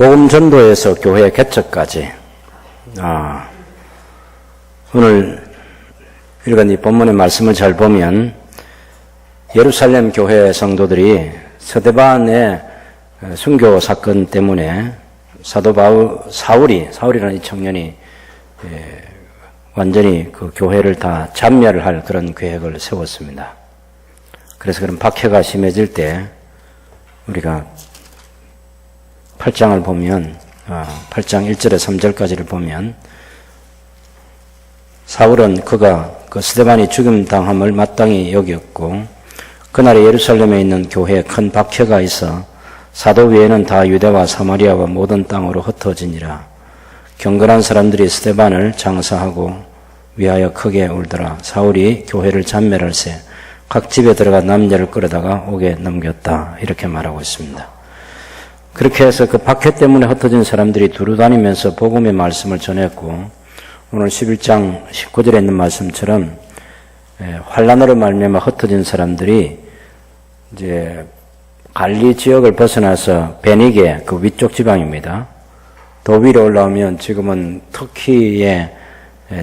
복음 전도에서 교회 개척까지. 오늘 읽은 이 본문의 말씀을 잘 보면 예루살렘 교회 성도들이 스데반의 순교 사건 때문에 사도 사울이라는 이 청년이 완전히 그 교회를 다 잔멸을 할 그런 계획을 세웠습니다. 그래서 그런 박해가 심해질 때 우리가 8장을 보면 8장 1절에 3절까지를 보면 사울은 그가 그 스데반이 죽임당함을 마땅히 여겼고 그날에 예루살렘에 있는 교회에 큰 박해가 있어 사도 외에는 다 유대와 사마리아와 모든 땅으로 흩어지니라. 경건한 사람들이 스데반을 장사하고 위하여 크게 울더라. 사울이 교회를 잔멸할세 각 집에 들어가 남녀를 끌어다가 옥에 넘겼다. 이렇게 말하고 있습니다. 그렇게 해서 그 박해 때문에 흩어진 사람들이 두루 다니면서 복음의 말씀을 전했고 오늘 11장 19절에 있는 말씀처럼 환난으로 말미암아 흩어진 사람들이 이제 갈리 지역을 벗어나서 베니게 그 위쪽 지방입니다. 더 위로 올라오면 지금은 터키의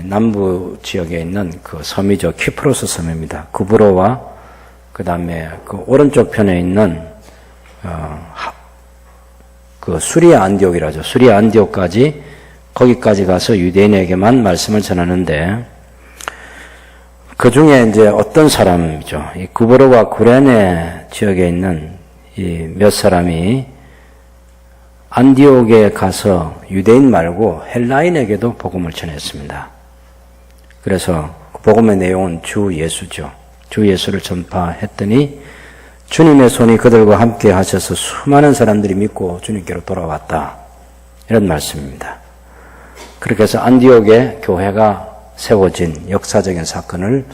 남부 지역에 있는 그 섬이죠. 키프로스 섬입니다. 구브로와 그 다음에 그 오른쪽 편에 있는 그 수리아 안디옥이라죠. 수리아 안디옥까지 거기까지 가서 유대인에게만 말씀을 전하는데 그 중에 이제 어떤 사람이죠. 이 구브로와 구레네 지역에 있는 이 몇 사람이 안디옥에 가서 유대인 말고 헬라인에게도 복음을 전했습니다. 그래서 그 복음의 내용은 주 예수죠. 주 예수를 전파했더니 주님의 손이 그들과 함께 하셔서 수많은 사람들이 믿고 주님께로 돌아왔다. 이런 말씀입니다. 그렇게 해서 안디옥에 교회가 세워진 역사적인 사건을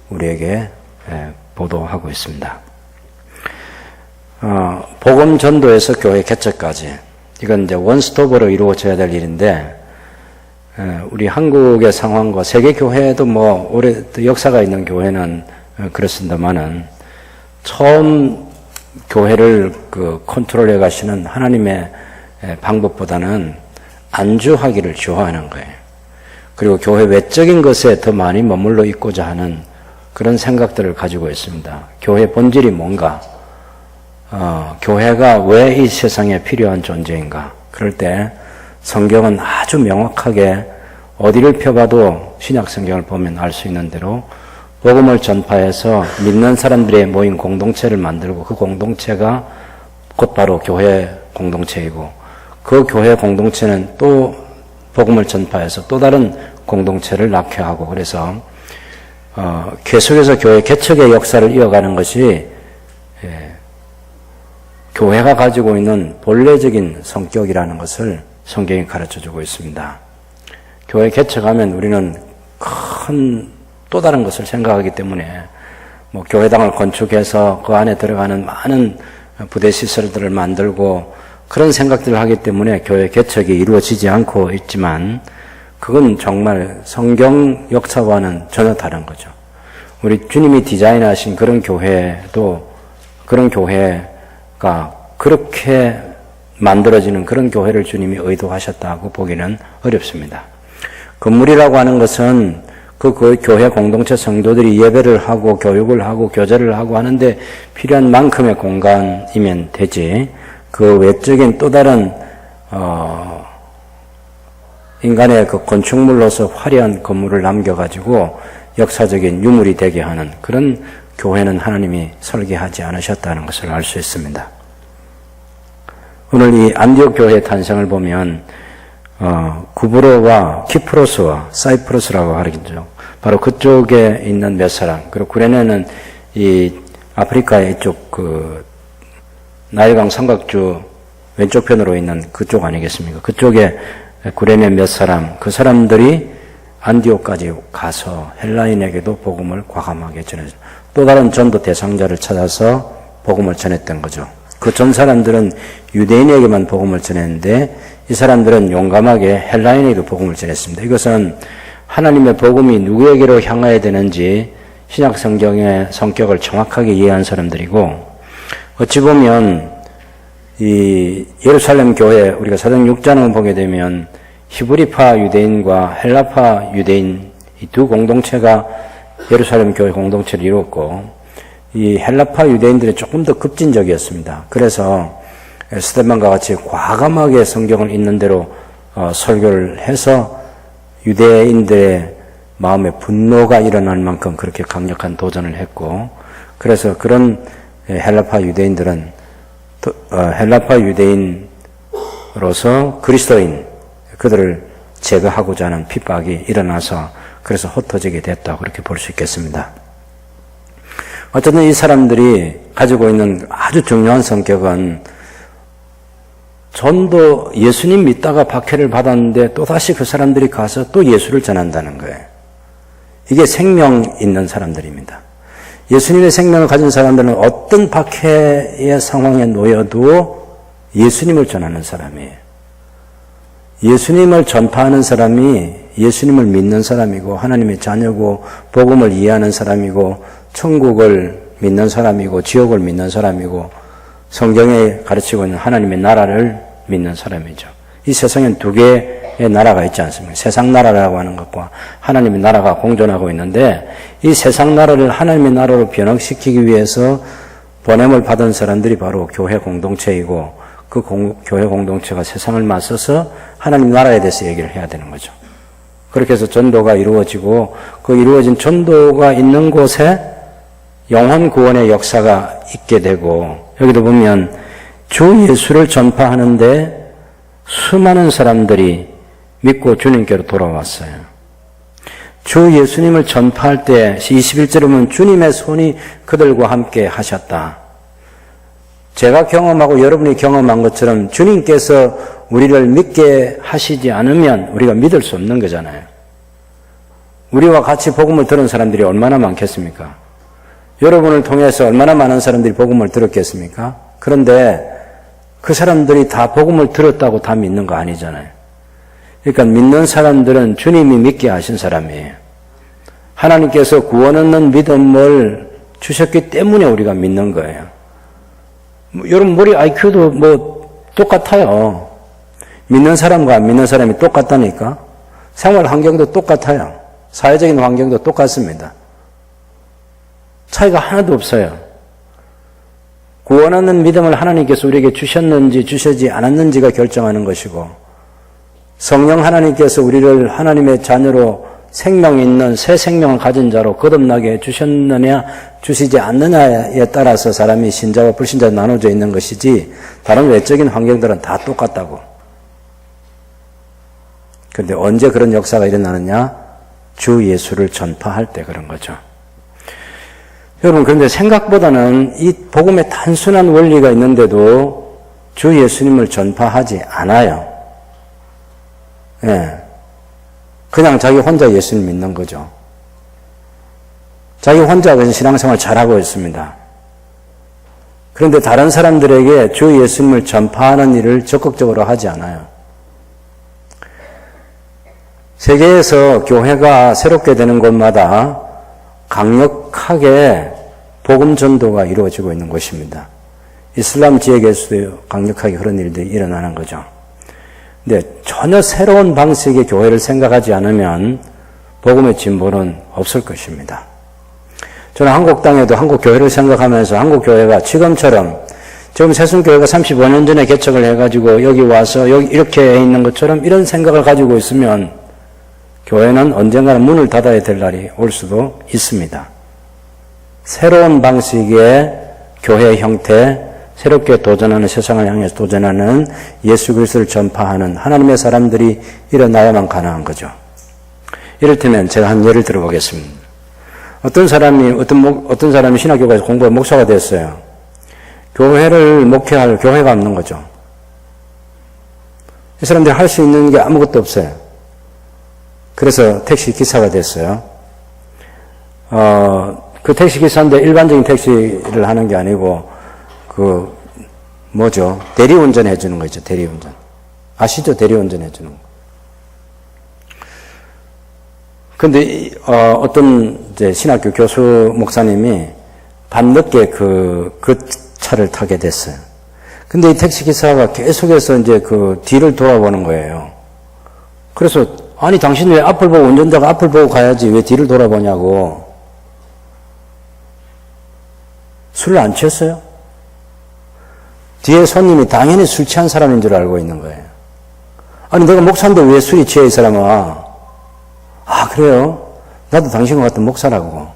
우리에게 보도하고 있습니다. 복음 전도에서 교회 개척까지. 이건 이제 원스톱으로 이루어져야 될 일인데, 우리 한국의 상황과 세계 교회도 뭐 오래 역사가 있는 교회는 그렇습니다만은 처음 교회를 컨트롤해 가시는 하나님의 방법보다는 안주하기를 좋아하는 거예요. 그리고 교회 외적인 것에 더 많이 머물러 있고자 하는 그런 생각들을 가지고 있습니다. 교회 본질이 뭔가? 교회가 왜 이 세상에 필요한 존재인가? 그럴 때 성경은 아주 명확하게 어디를 펴봐도 신약 성경을 보면 알 수 있는 대로 복음을 전파해서 믿는 사람들의 모인 공동체를 만들고 그 공동체가 곧바로 교회 공동체이고 그 교회 공동체는 또 복음을 전파해서 또 다른 공동체를 낳게 하고 그래서 계속해서 교회 개척의 역사를 이어가는 것이 교회가 가지고 있는 본래적인 성격이라는 것을 성경이 가르쳐주고 있습니다. 교회 개척하면 우리는 큰 또 다른 것을 생각하기 때문에 뭐 교회당을 건축해서 그 안에 들어가는 많은 부대 시설들을 만들고 그런 생각들을 하기 때문에 교회 개척이 이루어지지 않고 있지만 그건 정말 성경 역사와는 전혀 다른 거죠. 우리 주님이 디자인하신 그런 교회도 그런 교회가 그렇게 만들어지는 그런 교회를 주님이 의도하셨다고 보기는 어렵습니다. 건물이라고 하는 것은 그 교회 공동체 성도들이 예배를 하고 교육을 하고 교제를 하고 하는데 필요한 만큼의 공간이면 되지 그 외적인 또 다른 인간의 그 건축물로서 화려한 건물을 남겨가지고 역사적인 유물이 되게 하는 그런 교회는 하나님이 설계하지 않으셨다는 것을 알 수 있습니다. 오늘 이 안디옥 교회의 탄생을 보면 구브로와 키프로스와 사이프러스라고 하죠. 바로 그쪽에 있는 몇 사람, 그리고 구레네는 이 아프리카의 이쪽 나일강 삼각주 왼쪽 편으로 있는 그쪽 아니겠습니까? 그쪽에 구레네 몇 사람, 그 사람들이 안디옥까지 가서 헬라인에게도 복음을 과감하게 전해서 또 다른 전도 대상자를 찾아서 복음을 전했던 거죠. 그 전 사람들은 유대인에게만 복음을 전했는데 이 사람들은 용감하게 헬라인에게도 복음을 전했습니다. 이것은 하나님의 복음이 누구에게로 향해야 되는지 신약 성경의 성격을 정확하게 이해한 사람들이고 어찌 보면 이 예루살렘 교회 우리가 사도행 6장을 보게 되면 히브리파 유대인과 헬라파 유대인 이 두 공동체가 예루살렘 교회 공동체를 이루었고 이 헬라파 유대인들이 조금 더 급진적이었습니다. 그래서 스데반과 같이 과감하게 성경을 있는 대로 설교를 해서 유대인들의 마음에 분노가 일어날 만큼 그렇게 강력한 도전을 했고 그래서 그런 헬라파 유대인들은 헬라파 유대인으로서 그리스도인 그들을 제거하고자 하는 핍박이 일어나서 그래서 흩어지게 됐다고 그렇게 볼 수 있겠습니다. 어쨌든 이 사람들이 가지고 있는 아주 중요한 성격은 전도 예수님 믿다가 박해를 받았는데 또다시 그 사람들이 가서 또 예수를 전한다는 거예요. 이게 생명 있는 사람들입니다. 예수님의 생명을 가진 사람들은 어떤 박해의 상황에 놓여도 예수님을 전하는 사람이에요. 예수님을 전파하는 사람이 예수님을 믿는 사람이고 하나님의 자녀고 복음을 이해하는 사람이고 천국을 믿는 사람이고 지옥을 믿는 사람이고 성경에 가르치고 있는 하나님의 나라를 믿는 사람이죠. 이 세상엔 두 개의 나라가 있지 않습니까? 세상 나라라고 하는 것과 하나님의 나라가 공존하고 있는데 이 세상 나라를 하나님의 나라로 변화시키기 위해서 보냄을 받은 사람들이 바로 교회 공동체이고 그 교회 공동체가 세상을 맞서서 하나님 나라에 대해서 얘기를 해야 되는 거죠. 그렇게 해서 전도가 이루어지고 그 이루어진 전도가 있는 곳에 영혼 구원의 역사가 있게 되고 여기도 보면 주 예수를 전파하는데 수많은 사람들이 믿고 주님께로 돌아왔어요. 주 예수님을 전파할 때 21절에 보면 주님의 손이 그들과 함께 하셨다. 제가 경험하고 여러분이 경험한 것처럼 주님께서 우리를 믿게 하시지 않으면 우리가 믿을 수 없는 거잖아요. 우리와 같이 복음을 들은 사람들이 얼마나 많겠습니까? 여러분을 통해서 얼마나 많은 사람들이 복음을 들었겠습니까? 그런데 그 사람들이 다 복음을 들었다고 다 믿는 거 아니잖아요. 그러니까 믿는 사람들은 주님이 믿게 하신 사람이에요. 하나님께서 구원 얻는 믿음을 주셨기 때문에 우리가 믿는 거예요. 여러분 머리 IQ도 똑같아요. 믿는 사람과 안 믿는 사람이 똑같다니까. 생활 환경도 똑같아요. 사회적인 환경도 똑같습니다. 차이가 하나도 없어요. 구원 얻는 믿음을 하나님께서 우리에게 주셨는지 주시지 않았는지가 결정하는 것이고 성령 하나님께서 우리를 하나님의 자녀로 생명 있는 새 생명을 가진 자로 거듭나게 주셨느냐 주시지 않느냐에 따라서 사람이 신자와 불신자로 나눠져 있는 것이지 다른 외적인 환경들은 다 똑같다고. 그런데 언제 그런 역사가 일어나느냐? 주 예수를 전파할 때 그런 거죠. 여러분 그런데 생각보다는 이 복음에 단순한 원리가 있는데도 주 예수님을 전파하지 않아요. 예. 그냥 자기 혼자 예수님 믿는 거죠. 자기 혼자 그냥 신앙생활 잘하고 있습니다. 그런데 다른 사람들에게 주 예수님을 전파하는 일을 적극적으로 하지 않아요. 세계에서 교회가 새롭게 되는 곳마다 강력하게 복음 전도가 이루어지고 있는 곳입니다. 이슬람 지역에서도 강력하게 그런 일들이 일어나는 거죠. 근데 전혀 새로운 방식의 교회를 생각하지 않으면 복음의 진보는 없을 것입니다. 저는 한국 땅에도 한국 교회를 생각하면서 한국 교회가 지금처럼 지금 새순교회가 35년 전에 개척을 해가지고 여기 와서 여기 이렇게 있는 것처럼 이런 생각을 가지고 있으면 교회는 언젠가는 문을 닫아야 될 날이 올 수도 있습니다. 새로운 방식의 교회 형태, 새롭게 도전하는 세상을 향해서 도전하는 예수 그리스도를 전파하는 하나님의 사람들이 일어나야만 가능한 거죠. 이를테면 제가 한 예를 들어보겠습니다. 어떤 사람이 신학교에서 공부해 목사가 됐어요. 교회를 목회할 교회가 없는 거죠. 이 사람들이 할 수 있는 게 아무것도 없어요. 그래서 택시 기사가 됐어요. 그 택시 기사인데 일반적인 택시를 하는 게 아니고 대리운전 해주는 거 있죠, 대리운전. 아시죠? 대리운전 해주는 거. 근데, 어떤, 신학교 교수 목사님이 밤늦게 그 차를 타게 됐어요. 근데 이 택시기사가 계속해서 이제 그 뒤를 돌아보는 거예요. 그래서, 아니, 당신 왜 앞을 보고, 운전자가 앞을 보고 가야지 왜 뒤를 돌아보냐고. 술을 안 취했어요? 뒤에 손님이 당연히 술 취한 사람인 줄 알고 있는 거예요. 아니, 내가 목사인데 왜 술이 취해, 이 사람아? 아, 그래요? 나도 당신과 같은 목사라고.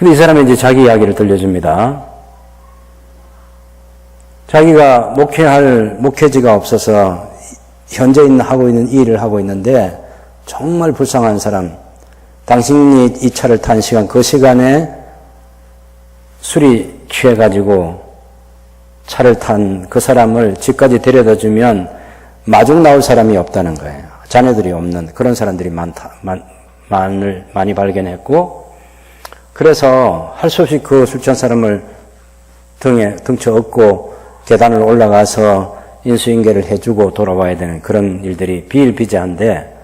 근데 이 사람이 이제 자기 이야기를 들려줍니다. 자기가 목회지가 없어서 현재 하고 있는 일을 하고 있는데 정말 불쌍한 사람, 당신이 이 차를 탄 시간, 그 시간에 술이 취해가지고 차를 탄 그 사람을 집까지 데려다 주면 마중 나올 사람이 없다는 거예요. 자녀들이 없는 그런 사람들이 많이 발견했고, 그래서 할 수 없이 그 술 취한 사람을 등쳐 업고 계단을 올라가서 인수인계를 해주고 돌아와야 되는 그런 일들이 비일비재한데,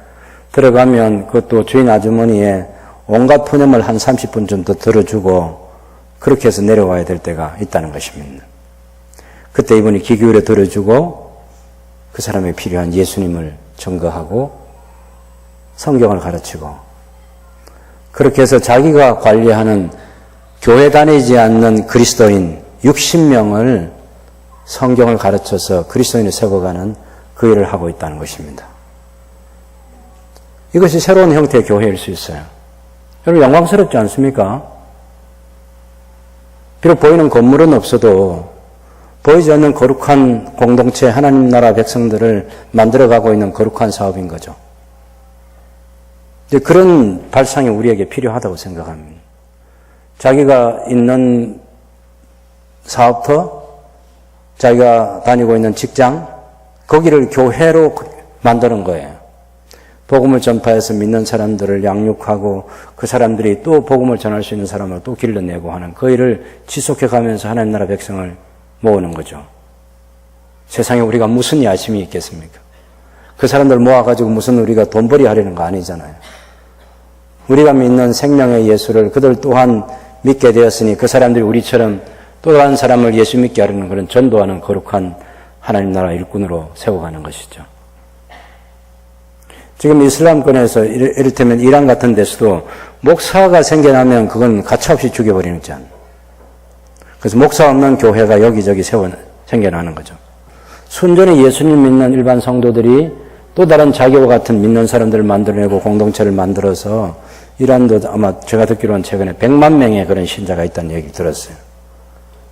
들어가면 그것도 주인 아주머니의 온갖 푸념을 한 30분 정도 들어주고 그렇게 해서 내려와야 될 때가 있다는 것입니다. 그때 이분이 귀 기울여 들어주고 그 사람에 필요한 예수님을 증거하고 성경을 가르치고, 그렇게 해서 자기가 관리하는 교회 다니지 않는 그리스도인 60명을 성경을 가르쳐서 그리스도인을 세워가는 그 일을 하고 있다는 것입니다. 이것이 새로운 형태의 교회일 수 있어요. 여러분, 영광스럽지 않습니까? 비록 보이는 건물은 없어도 보이지 않는 거룩한 공동체, 하나님 나라 백성들을 만들어가고 있는 거룩한 사업인 거죠. 이제 그런 발상이 우리에게 필요하다고 생각합니다. 자기가 있는 사업터, 자기가 다니고 있는 직장, 거기를 교회로 만드는 거예요. 복음을 전파해서 믿는 사람들을 양육하고 그 사람들이 또 복음을 전할 수 있는 사람을 또 길러내고 하는 그 일을 지속해 가면서 하나님 나라 백성을 모으는 거죠. 세상에 우리가 무슨 야심이 있겠습니까? 그 사람들 모아가지고 무슨 우리가 돈벌이 하려는 거 아니잖아요. 우리가 믿는 생명의 예수를 그들 또한 믿게 되었으니 그 사람들이 우리처럼 또 다른 사람을 예수 믿게 하려는 그런 전도하는 거룩한 하나님 나라 일꾼으로 세워가는 것이죠. 지금 이슬람권에서 이를테면 이란 같은 데서도 목사가 생겨나면 그건 가차없이 죽여버리는 지 않아요. 그래서 목사 없는 교회가 여기저기 생겨나는 거죠. 순전히 예수님 믿는 일반 성도들이 또 다른 자기와 같은 믿는 사람들을 만들어내고 공동체를 만들어서 이란도 아마 제가 듣기로는 최근에 100만 명의 그런 신자가 있다는 얘기를 들었어요.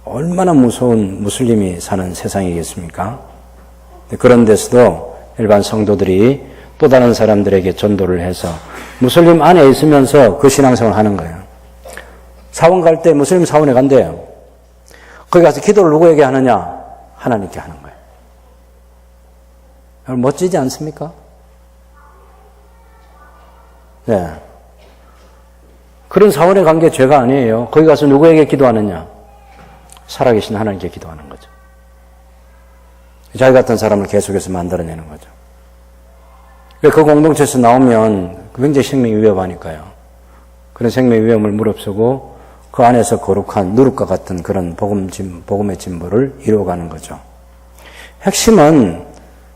얼마나 무서운 무슬림이 사는 세상이겠습니까? 그런 데서도 일반 성도들이 또 다른 사람들에게 전도를 해서 무슬림 안에 있으면서 그 신앙생활을 하는 거예요. 사원 갈 때 무슬림 사원에 간대요. 거기 가서 기도를 누구에게 하느냐? 하나님께 하는 거예요. 여러분, 멋지지 않습니까? 네. 그런 사원에 간 게 죄가 아니에요. 거기 가서 누구에게 기도하느냐? 살아계신 하나님께 기도하는 거죠. 자기 같은 사람을 계속해서 만들어내는 거죠. 그 공동체에서 나오면 굉장히 생명이 위협하니까요. 그런 생명의 위험을 무릅쓰고 그 안에서 거룩한 누룩과 같은 그런 복음의 진보를 이루어가는 거죠. 핵심은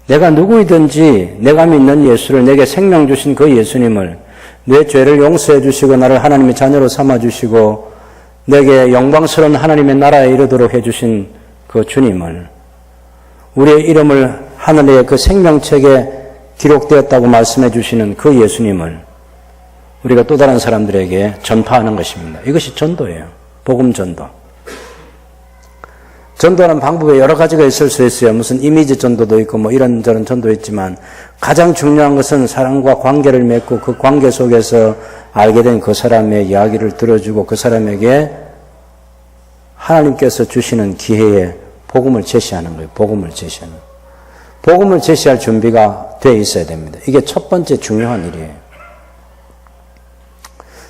내가 누구이든지 내가 믿는 예수를, 내게 생명 주신 그 예수님을, 내 죄를 용서해 주시고 나를 하나님의 자녀로 삼아 주시고 내게 영광스러운 하나님의 나라에 이르도록 해 주신 그 주님을, 우리의 이름을 하늘의 그 생명책에 기록되었다고 말씀해 주시는 그 예수님을 우리가 또 다른 사람들에게 전파하는 것입니다. 이것이 전도예요. 복음 전도. 전도하는 방법에 여러 가지가 있을 수 있어요. 무슨 이미지 전도도 있고 뭐 이런저런 전도 있지만 가장 중요한 것은 사람과 관계를 맺고 그 관계 속에서 알게 된 그 사람의 이야기를 들어주고 그 사람에게 하나님께서 주시는 기회에 복음을 제시하는 거예요. 복음을 제시하는 거예요. 복음을 제시할 준비가 돼 있어야 됩니다. 이게 첫 번째 중요한 일이에요.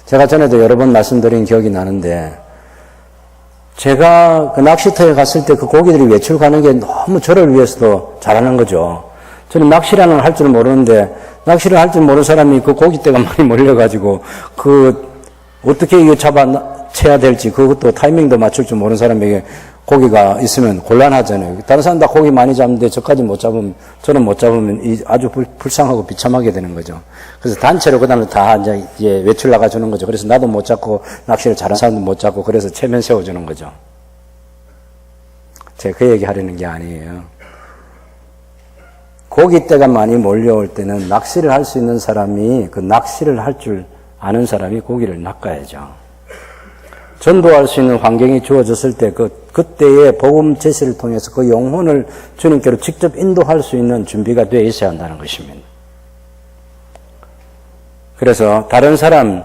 제가 전에도 여러 번 말씀드린 기억이 나는데, 제가 그 낚시터에 갔을 때 그 고기들이 외출 가는 게 너무 저를 위해서도 잘하는 거죠. 저는 낚시라는 걸 할 줄 모르는데, 낚시를 할 줄 모르는 사람이 그 고깃대가 많이 몰려가지고, 어떻게 이거 채야 될지, 그것도 타이밍도 맞출 줄 모르는 사람에게 고기가 있으면 곤란하잖아요. 다른 사람 다 고기 많이 잡는데 저까지 못 잡으면, 저는 못 잡으면 아주 불쌍하고 비참하게 되는 거죠. 그래서 단체로 그 다음에 다 이제 외출 나가주는 거죠. 그래서 나도 못 잡고, 낚시를 잘하는 사람도 못 잡고, 그래서 체면 세워주는 거죠. 제가 그 얘기 하려는 게 아니에요. 고깃대가 많이 몰려올 때는 낚시를 할 수 있는 사람이, 그 낚시를 할 줄 아는 사람이 고기를 낚아야죠. 전도할 수 있는 환경이 주어졌을 때 그때의 복음 제시를 통해서 그 영혼을 주님께로 직접 인도할 수 있는 준비가 되어 있어야 한다는 것입니다. 그래서 다른 사람의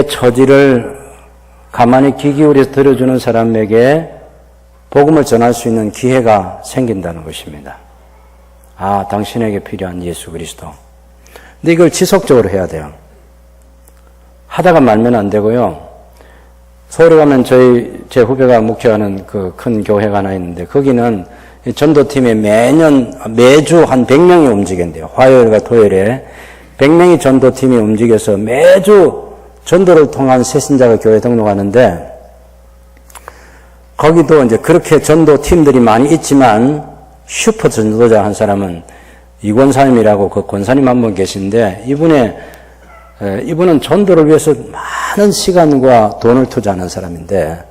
처지를 가만히 귀 기울여서 들어주는 사람에게 복음을 전할 수 있는 기회가 생긴다는 것입니다. 아, 당신에게 필요한 예수 그리스도. 근데 이걸 지속적으로 해야 돼요. 하다가 말면 안 되고요. 서울에 가면 제 후배가 목회하는 그 큰 교회가 하나 있는데, 거기는 전도팀에 매주 한 100명이 움직인대요. 화요일과 토요일에 100명이 전도팀이 움직여서 매주 전도를 통한 새신자가 교회에 등록하는데, 거기도 이제 그렇게 전도팀들이 많이 있지만, 슈퍼 전도자 한 사람은 이권사님이라고 그 권사님 한 분 계신데, 이분은 전도를 위해서 많은 시간과 돈을 투자하는 사람인데,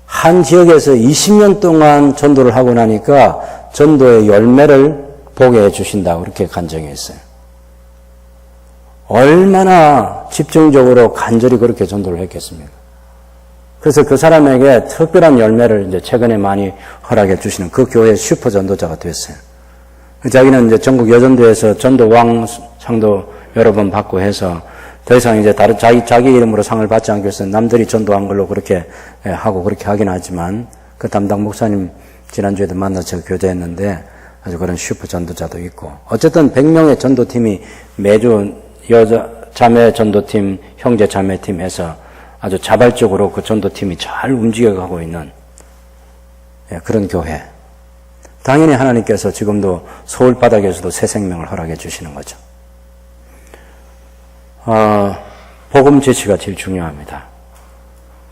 한 지역에서 20년 동안 전도를 하고 나니까 전도의 열매를 보게 해주신다고 그렇게 간증했어요. 얼마나 집중적으로 간절히 그렇게 전도를 했겠습니까? 그래서 그 사람에게 특별한 열매를 이제 최근에 많이 허락해 주시는 그 교회의 슈퍼 전도자가 됐어요. 자기는 이제 전국 여전도에서 전도왕 상도 여러 번 받고 해서 더 이상 이제 다른 자기 이름으로 상을 받지 않기 위해서 남들이 전도한 걸로 그렇게 하고 그렇게 하긴 하지만, 그 담당 목사님 지난주에도 만나서 교제했는데 아주 그런 슈퍼 전도자도 있고, 어쨌든 100명의 전도팀이 매주 여자 자매 전도팀, 형제 자매팀 해서 아주 자발적으로 그 전도팀이 잘 움직여가고 있는 그런 교회. 당연히 하나님께서 지금도 서울 바닥에서도 새 생명을 허락해 주시는 거죠. 복음 제시가 제일 중요합니다.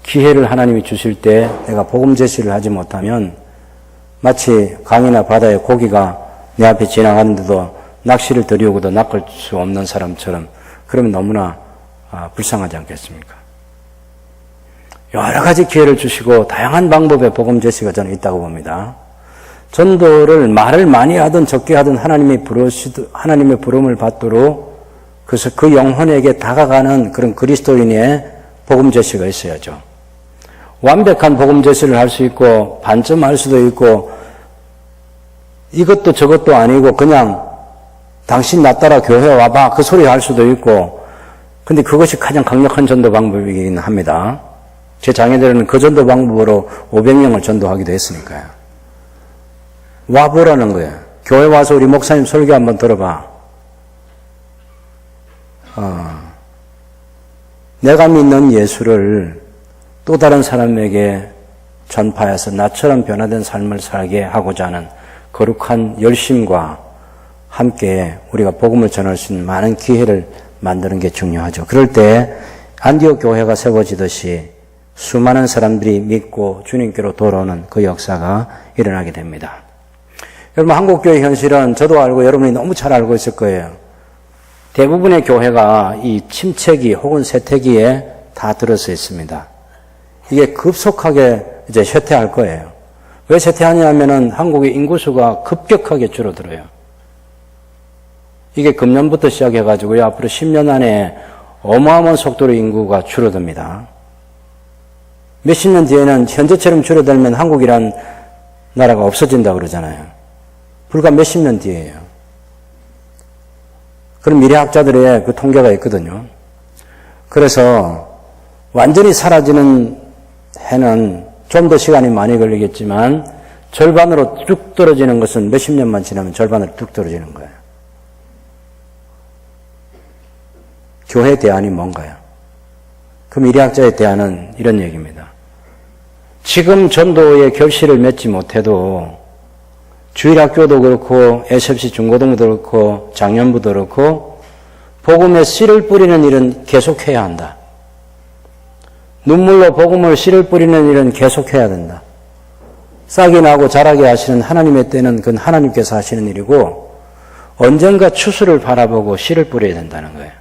기회를 하나님이 주실 때 내가 복음 제시를 하지 못하면 마치 강이나 바다에 고기가 내 앞에 지나가는데도 낚시를 들이오고도 낚을 수 없는 사람처럼, 그러면 너무나 불쌍하지 않겠습니까? 여러 가지 기회를 주시고 다양한 방법의 복음 제시가 저는 있다고 봅니다. 전도를 말을 많이 하든 적게 하든 하나님의 부름을 받도록, 그래서 그 영혼에게 다가가는 그런 그리스도인의 복음 제시가 있어야죠. 완벽한 복음 제시를 할 수 있고 반점 할 수도 있고 이것도 저것도 아니고 그냥 당신 나 따라 교회 와봐 그 소리 할 수도 있고, 근데 그것이 가장 강력한 전도 방법이긴 합니다. 제 장애들은 그 전도 방법으로 500명을 전도하기도 했으니까요. 와보라는 거예요. 교회 와서 우리 목사님 설교 한번 들어봐. 내가 믿는 예수를 또 다른 사람에게 전파해서 나처럼 변화된 삶을 살게 하고자 하는 거룩한 열심과 함께 우리가 복음을 전할 수 있는 많은 기회를 만드는 게 중요하죠. 그럴 때 안디옥 교회가 세워지듯이 수많은 사람들이 믿고 주님께로 돌아오는 그 역사가 일어나게 됩니다. 여러분, 한국교회 현실은 저도 알고 여러분이 너무 잘 알고 있을 거예요. 대부분의 교회가 이 침체기 혹은 쇠퇴기에 다 들어서 있습니다. 이게 급속하게 이제 쇠퇴할 거예요. 왜 쇠퇴하냐면은 한국의 인구수가 급격하게 줄어들어요. 이게 금년부터 시작해가지고요, 앞으로 10년 안에 어마어마한 속도로 인구가 줄어듭니다. 몇십 년 뒤에는 현재처럼 줄어들면 한국이란 나라가 없어진다고 그러잖아요. 불과 몇십 년 뒤에요. 그런 미래학자들의 그 통계가 있거든요. 그래서 완전히 사라지는 해는 좀 더 시간이 많이 걸리겠지만 절반으로 뚝 떨어지는 것은 몇십 년만 지나면 절반으로 뚝 떨어지는 거예요. 교회 대안이 뭔가요? 그 미래학자의 대안은 이런 얘기입니다. 지금 전도의 결실을 맺지 못해도 주일학교도 그렇고 SFC 중고등부도 그렇고 장년부도 그렇고 복음에 씨를 뿌리는 일은 계속해야 한다. 눈물로 복음을 씨를 뿌리는 일은 계속해야 된다. 싹이 나고 자라게 하시는 하나님의 때는 그건 하나님께서 하시는 일이고 언젠가 추수를 바라보고 씨를 뿌려야 된다는 거예요.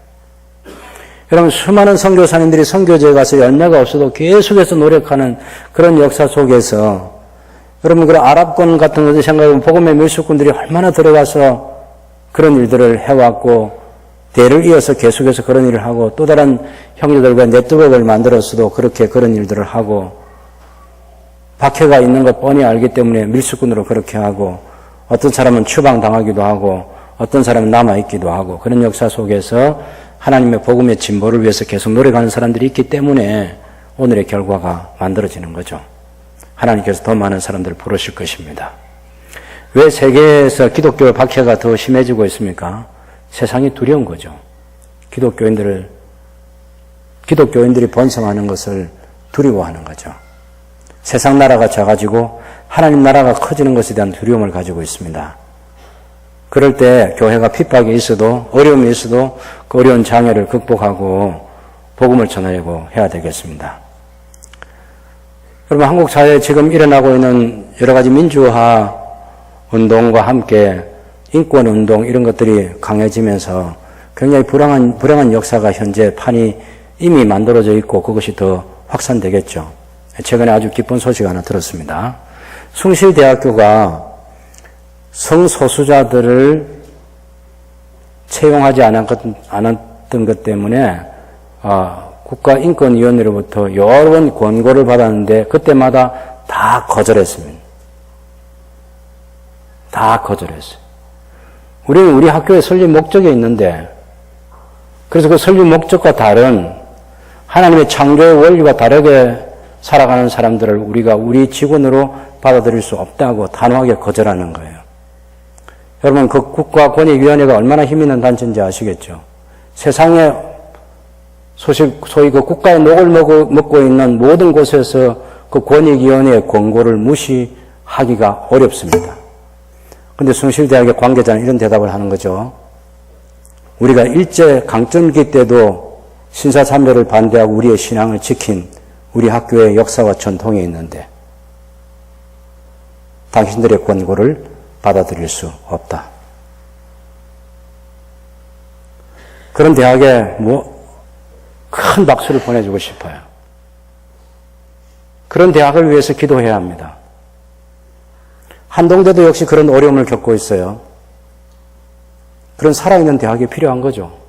여러분 수많은 선교사님들이 선교지에 가서 열매가 없어도 계속해서 노력하는 그런 역사 속에서 여러분 그런 아랍권 같은 것을 생각해보면 복음의 밀수꾼들이 얼마나 들어가서 그런 일들을 해왔고 대를 이어서 계속해서 그런 일을 하고 또 다른 형제들과 네트워크를 만들었어도 그렇게 그런 일들을 하고 박해가 있는 것 뻔히 알기 때문에 밀수꾼으로 그렇게 하고 어떤 사람은 추방당하기도 하고 어떤 사람은 남아있기도 하고 그런 역사 속에서 하나님의 복음의 진보를 위해서 계속 노력하는 사람들이 있기 때문에 오늘의 결과가 만들어지는 거죠. 하나님께서 더 많은 사람들을 부르실 것입니다. 왜 세계에서 기독교의 박해가 더 심해지고 있습니까? 세상이 두려운 거죠. 기독교인들이 번성하는 것을 두려워하는 거죠. 세상 나라가 작아지고 하나님 나라가 커지는 것에 대한 두려움을 가지고 있습니다. 그럴 때 교회가 핍박이 있어도 어려움이 있어도 그 어려운 장애를 극복하고 복음을 전하려고 해야 되겠습니다. 여러분 한국 사회에 지금 일어나고 있는 여러 가지 민주화 운동과 함께 인권운동 이런 것들이 강해지면서 굉장히 불행한 역사가 현재 판이 이미 만들어져 있고 그것이 더 확산되겠죠. 최근에 아주 기쁜 소식 하나 들었습니다. 숭실대학교가 성소수자들을 채용하지 않았던 것 때문에 국가인권위원회로부터 여러 번 권고를 받았는데 그때마다 다 거절했습니다. 다 거절했어요. 우리는 우리 학교에 설립 목적이 있는데 그래서 그 설립 목적과 다른 하나님의 창조의 원리와 다르게 살아가는 사람들을 우리가 우리 직원으로 받아들일 수 없다고 단호하게 거절하는 거예요. 여러분 그 국가권익위원회가 얼마나 힘 있는 단체인지 아시겠죠? 세상에 소위 그 국가의 녹을 먹고 있는 모든 곳에서 그 권익위원회의 권고를 무시하기가 어렵습니다. 그런데 숭실대학의 관계자는 이런 대답을 하는 거죠. 우리가 일제 강점기 때도 신사참배를 반대하고 우리의 신앙을 지킨 우리 학교의 역사와 전통이 있는데 당신들의 권고를 받아들일 수 없다. 그런 대학에 큰 박수를 보내주고 싶어요. 그런 대학을 위해서 기도해야 합니다. 한동대도 역시 그런 어려움을 겪고 있어요. 그런 살아있는 대학이 필요한 거죠.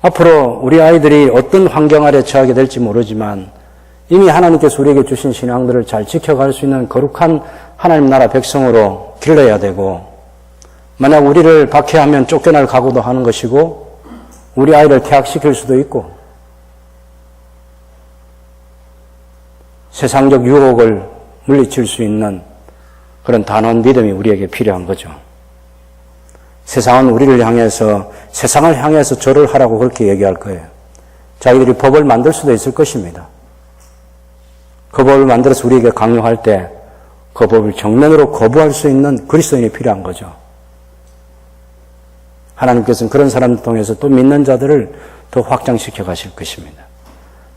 앞으로 우리 아이들이 어떤 환경 아래 처하게 될지 모르지만 이미 하나님께서 우리에게 주신 신앙들을 잘 지켜갈 수 있는 거룩한 하나님 나라 백성으로 길러야 되고 만약 우리를 박해하면 쫓겨날 각오도 하는 것이고 우리 아이를 퇴학시킬 수도 있고 세상적 유혹을 물리칠 수 있는 그런 단호한 믿음이 우리에게 필요한 거죠. 세상은 우리를 향해서 세상을 향해서 절을 하라고 그렇게 얘기할 거예요. 자기들이 법을 만들 수도 있을 것입니다. 그 법을 만들어서 우리에게 강요할 때 그 법을 정면으로 거부할 수 있는 그리스도인이 필요한 거죠. 하나님께서는 그런 사람들 통해서 또 믿는 자들을 더 확장시켜 가실 것입니다.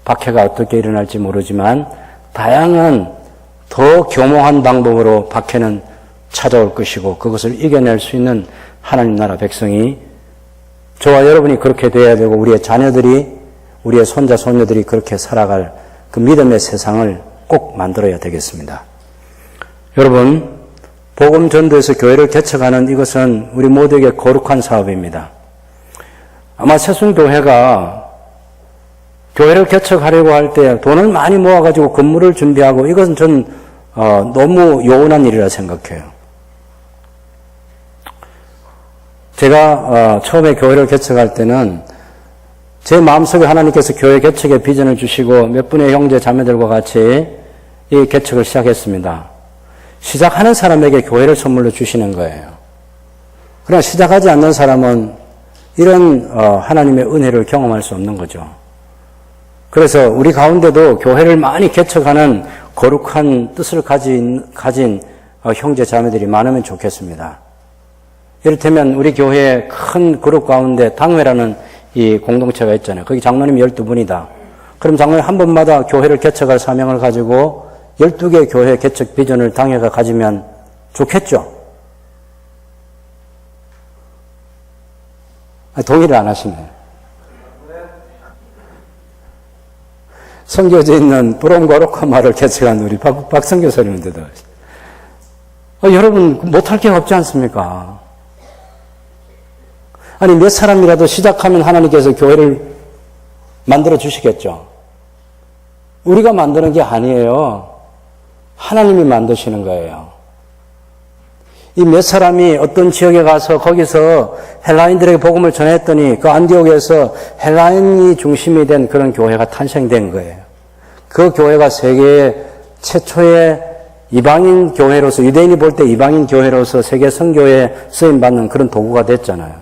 박해가 어떻게 일어날지 모르지만 다양한 더 교묘한 방법으로 박해는 찾아올 것이고 그것을 이겨낼 수 있는 하나님 나라 백성이 저와 여러분이 그렇게 돼야 되고 우리의 자녀들이 우리의 손자 손녀들이 그렇게 살아갈 그 믿음의 세상을 꼭 만들어야 되겠습니다. 여러분 복음 전도에서 교회를 개척하는 이것은 우리 모두에게 거룩한 사업입니다. 아마 새순교회가 교회를 개척하려고 할 때 돈을 많이 모아가지고 건물을 준비하고 이것은 전 너무 요원한 일이라 생각해요. 제가 처음에 교회를 개척할 때는 제 마음속에 하나님께서 교회 개척의 비전을 주시고 몇 분의 형제 자매들과 같이 이 개척을 시작했습니다. 시작하는 사람에게 교회를 선물로 주시는 거예요. 그러나 시작하지 않는 사람은 이런 하나님의 은혜를 경험할 수 없는 거죠. 그래서 우리 가운데도 교회를 많이 개척하는 거룩한 뜻을 가진 형제 자매들이 많으면 좋겠습니다. 이를테면 우리 교회의 큰 그룹 가운데 당회라는 이 공동체가 있잖아요. 거기 장로님 12분이다. 그럼 장로님 한 번마다 교회를 개척할 사명을 가지고 12개 교회 개척 비전을 당회가 가지면 좋겠죠? 동의를 안 하시네. 성겨져 있는 브롬고로코마를 개척한 우리 박성교 선생님들도 여러분 못할 게 없지 않습니까? 아니 몇 사람이라도 시작하면 하나님께서 교회를 만들어 주시겠죠. 우리가 만드는 게 아니에요. 하나님이 만드시는 거예요. 이 몇 사람이 어떤 지역에 가서 거기서 헬라인들에게 복음을 전했더니 그 안디옥에서 헬라인이 중심이 된 그런 교회가 탄생된 거예요. 그 교회가 세계의 최초의 이방인 교회로서, 유대인이 볼 때 이방인 교회로서 세계 선교에 쓰임받는 그런 도구가 됐잖아요.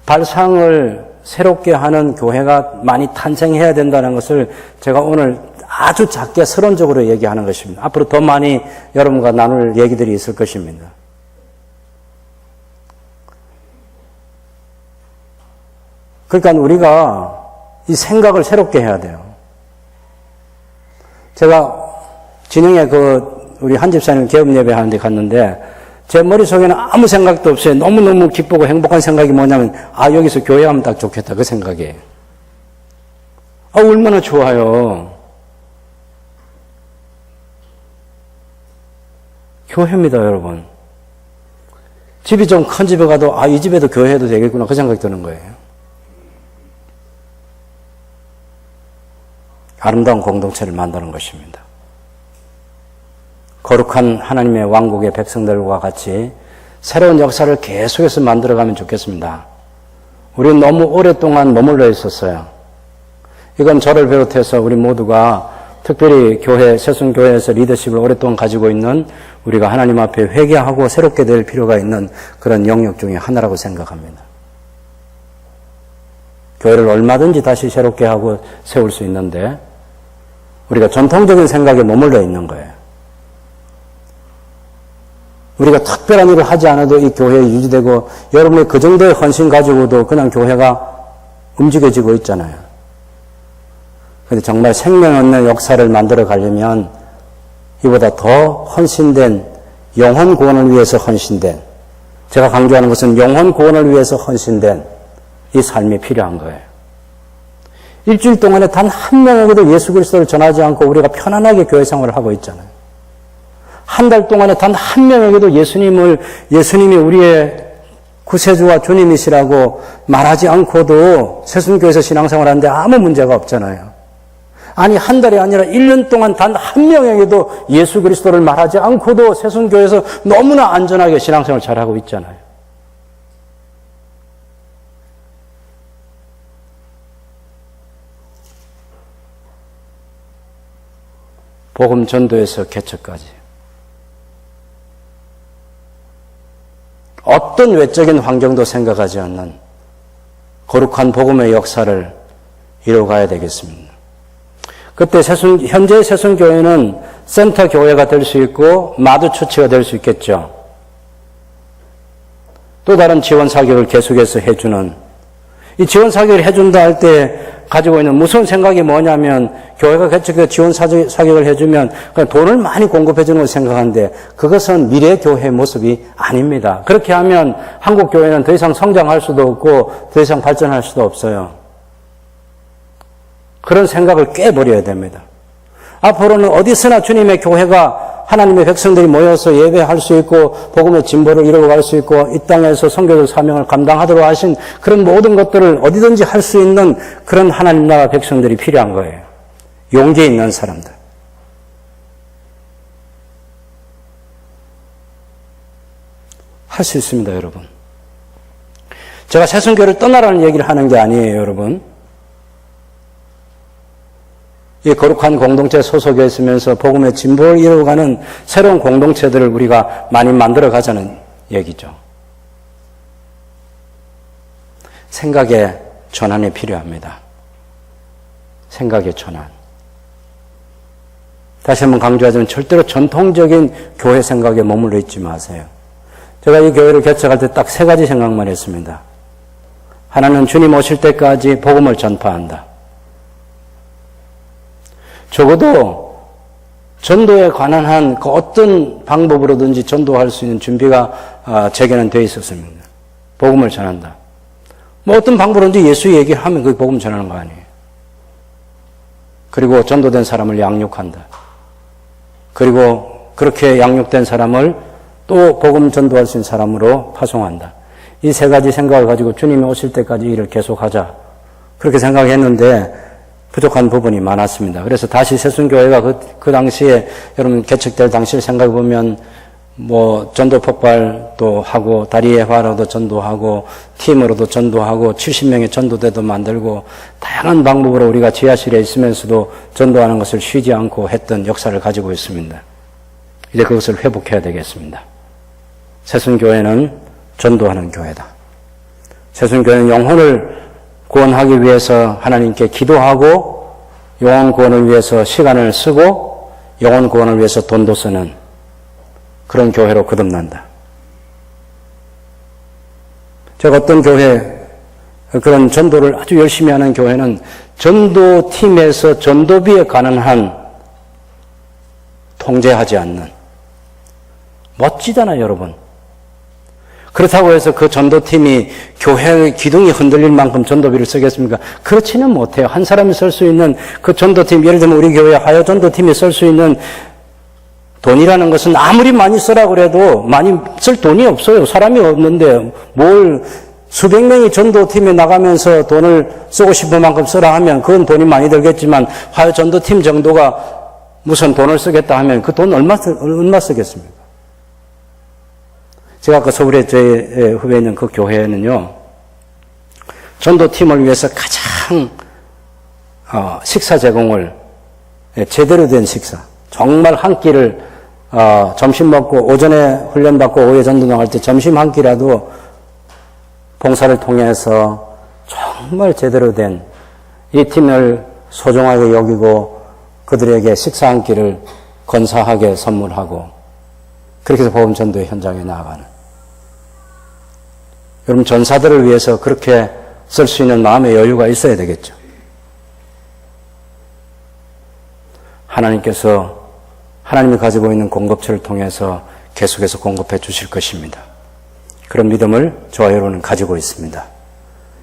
발상을 새롭게 하는 교회가 많이 탄생해야 된다는 것을 제가 오늘 아주 작게 서론적으로 얘기하는 것입니다. 앞으로 더 많이 여러분과 나눌 얘기들이 있을 것입니다. 그러니까 우리가 이 생각을 새롭게 해야 돼요. 제가 진영에 우리 한 집사님 개업 예배 하는 데 갔는데 제 머릿속에는 아무 생각도 없어요. 너무너무 기쁘고 행복한 생각이 뭐냐면 여기서 교회하면 딱 좋겠다 그 생각이에요. 얼마나 좋아요. 교회입니다, 여러분. 집이 좀 큰 집에 가도 이 집에도 교회해도 되겠구나 그 생각이 드는 거예요. 아름다운 공동체를 만드는 것입니다. 거룩한 하나님의 왕국의 백성들과 같이 새로운 역사를 계속해서 만들어가면 좋겠습니다. 우리는 너무 오랫동안 머물러 있었어요. 이건 저를 비롯해서 우리 모두가 특별히 새순교회에서 리더십을 오랫동안 가지고 있는 우리가 하나님 앞에 회개하고 새롭게 될 필요가 있는 그런 영역 중에 하나라고 생각합니다. 교회를 얼마든지 다시 새롭게 하고 세울 수 있는데 우리가 전통적인 생각에 머물러 있는 거예요. 우리가 특별한 일을 하지 않아도 이 교회에 유지되고 여러분의 그 정도의 헌신 가지고도 그냥 교회가 움직여지고 있잖아요. 그런데 정말 생명 없는 역사를 만들어 가려면 이보다 더 헌신된 영혼 구원을 위해서 헌신된 제가 강조하는 것은 영혼 구원을 위해서 헌신된 이 삶이 필요한 거예요. 일주일 동안에 단 한 명에게도 예수 그리스도를 전하지 않고 우리가 편안하게 교회 생활을 하고 있잖아요. 한 달 동안에 단 한 명에게도 예수님이 우리의 구세주와 주님이시라고 말하지 않고도 새순교회에서 신앙생활을 하는데 아무 문제가 없잖아요. 아니 한 달이 아니라 1년 동안 단 한 명에게도 예수 그리스도를 말하지 않고도 새순교회에서 너무나 안전하게 신앙생활을 잘하고 있잖아요. 복음 전도에서 개척까지 어떤 외적인 환경도 생각하지 않는 거룩한 복음의 역사를 이뤄가야 되겠습니다. 그때 현재 새순교회는 센터 교회가 될 수 있고 마두처치가 될 수 있겠죠. 또 다른 지원 사격을 계속해서 해주는 이 지원 사격을 해준다 할 때 가지고 있는 무서운 생각이 뭐냐면 교회가 개척해서 지원 사격을 해주면 그냥 돈을 많이 공급해주는 걸 생각하는데 그것은 미래 교회의 모습이 아닙니다. 그렇게 하면 한국 교회는 더 이상 성장할 수도 없고 더 이상 발전할 수도 없어요. 그런 생각을 깨버려야 됩니다. 앞으로는 어디서나 주님의 교회가 하나님의 백성들이 모여서 예배할 수 있고 복음의 진보를 이루어갈 수 있고 이 땅에서 선교적 사명을 감당하도록 하신 그런 모든 것들을 어디든지 할 수 있는 그런 하나님 나라 백성들이 필요한 거예요. 용기 있는 사람들. 할 수 있습니다, 여러분. 제가 새순교를 떠나라는 얘기를 하는 게 아니에요, 여러분. 이 거룩한 공동체 소속에 있으면서 복음의 진보를 이루어가는 새로운 공동체들을 우리가 많이 만들어 가자는 얘기죠. 생각의 전환이 필요합니다. 생각의 전환. 다시 한번 강조하자면 절대로 전통적인 교회 생각에 머물러 있지 마세요. 제가 이 교회를 개척할 때 딱 3가지 생각만 했습니다. 하나는 주님 오실 때까지 복음을 전파한다. 적어도 전도에 관한 한 그 어떤 방법으로든지 전도할 수 있는 준비가 제게는 되어 있었습니다. 복음을 전한다. 뭐 어떤 방법으로든지 예수 얘기를 하면 그 복음 전하는 거 아니에요. 그리고 전도된 사람을 양육한다. 그리고 그렇게 양육된 사람을 또 복음 전도할 수 있는 사람으로 파송한다. 이 세 가지 생각을 가지고 주님이 오실 때까지 일을 계속하자. 그렇게 생각했는데 부족한 부분이 많았습니다. 그래서 다시 새순교회가 그 당시에 여러분 개척될 당시를 생각해 보면 뭐 전도 폭발도 하고 다리의 화로도 전도하고 팀으로도 전도하고 70명의 전도대도 만들고 다양한 방법으로 우리가 지하실에 있으면서도 전도하는 것을 쉬지 않고 했던 역사를 가지고 있습니다. 이제 그것을 회복해야 되겠습니다. 새순교회는 전도하는 교회다. 새순교회는 영혼을 구원하기 위해서 하나님께 기도하고 영혼 구원을 위해서 시간을 쓰고 영혼 구원을 위해서 돈도 쓰는 그런 교회로 거듭난다. 제가 어떤 교회, 그런 전도를 아주 열심히 하는 교회는 전도팀에서 전도비에 관한 한 통제하지 않는, 멋지잖아요, 여러분. 그렇다고 해서 그 전도팀이 교회의 기둥이 흔들릴 만큼 전도비를 쓰겠습니까? 그렇지는 못해요. 한 사람이 쓸 수 있는 그 전도팀, 예를 들면 우리 교회 하여 전도팀이 쓸 수 있는 돈이라는 것은 아무리 많이 쓰라고 그래도 많이 쓸 돈이 없어요. 사람이 없는데 뭘 수백 명이 전도팀에 나가면서 돈을 쓰고 싶은 만큼 쓰라 하면 그건 돈이 많이 들겠지만 하여 전도팀 정도가 무슨 돈을 쓰겠다 하면 그 돈 얼마 쓰겠습니까? 제가 아까 서울에 제 후배에 있는 그 교회는요, 전도팀을 위해서 가장 식사 제공을, 제대로 된 식사, 정말 한 끼를 점심 먹고 오전에 훈련받고 오후에 전도 나갈 때 점심 한 끼라도 봉사를 통해서 정말 제대로 된 이 팀을 소중하게 여기고 그들에게 식사 한 끼를 건사하게 선물하고 그렇게 해서 복음 전도의 현장에 나아가는, 여러분 전사들을 위해서 그렇게 쓸 수 있는 마음의 여유가 있어야 되겠죠. 하나님께서 하나님이 가지고 있는 공급처를 통해서 계속해서 공급해 주실 것입니다. 그런 믿음을 저와 여러분은 가지고 있습니다.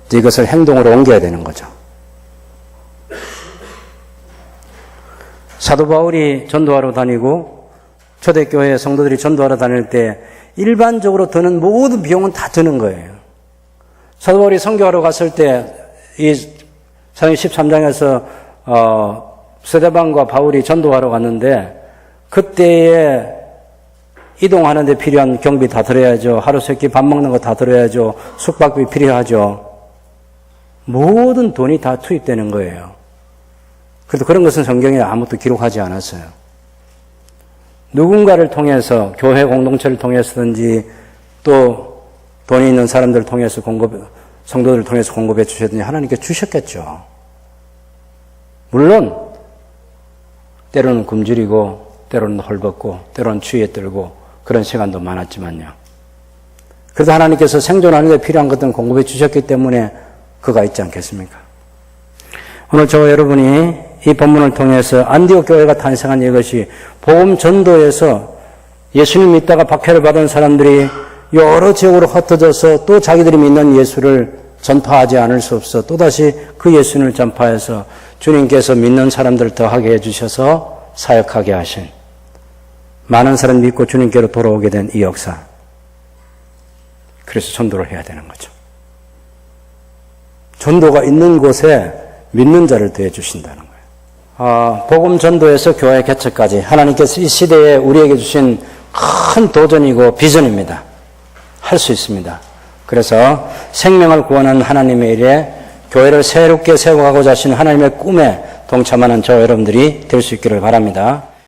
이제 이것을 행동으로 옮겨야 되는 거죠. 사도 바울이 전도하러 다니고 초대교회 성도들이 전도하러 다닐 때 일반적으로 드는 모든 비용은 다 드는 거예요. 사도 바울이 선교하러 갔을 때 이 사도행전 13장에서 스데반과 바울이 전도하러 갔는데 그때에 이동하는 데 필요한 경비 다 들어야죠. 하루 세끼 밥 먹는 거 다 들어야죠. 숙박비 필요하죠. 모든 돈이 다 투입되는 거예요. 그래도 그런 것은 성경에 아무것도 기록하지 않았어요. 누군가를 통해서, 교회 공동체를 통해서든지 또 돈이 있는 사람들을 통해서 성도들을 통해서 공급해 주셨든지 하나님께 주셨겠죠. 물론 때로는 굶주리고 때로는 헐벗고 때로는 추위에 떨고 그런 시간도 많았지만요. 그래도 하나님께서 생존하는 데 필요한 것들은 공급해 주셨기 때문에 그가 있지 않겠습니까? 오늘 저와 여러분이 이 본문을 통해서 안디옥 교회가 탄생한 이것이 복음 전도에서 예수님 믿다가 박해를 받은 사람들이 여러 지역으로 흩어져서 또 자기들이 믿는 예수를 전파하지 않을 수 없어 또다시 그 예수님을 전파해서 주님께서 믿는 사람들을 더하게 해주셔서 사역하게 하신, 많은 사람 믿고 주님께로 돌아오게 된 이 역사. 그래서 전도를 해야 되는 거죠. 전도가 있는 곳에 믿는 자를 더해 주신다는 거예요. 복음 전도에서 교회 개척까지 하나님께서 이 시대에 우리에게 주신 큰 도전이고 비전입니다. 할 수 있습니다. 그래서 생명을 구원하는 하나님의 일에 교회를 새롭게 세워가고자 하신 하나님의 꿈에 동참하는 저 여러분들이 될 수 있기를 바랍니다.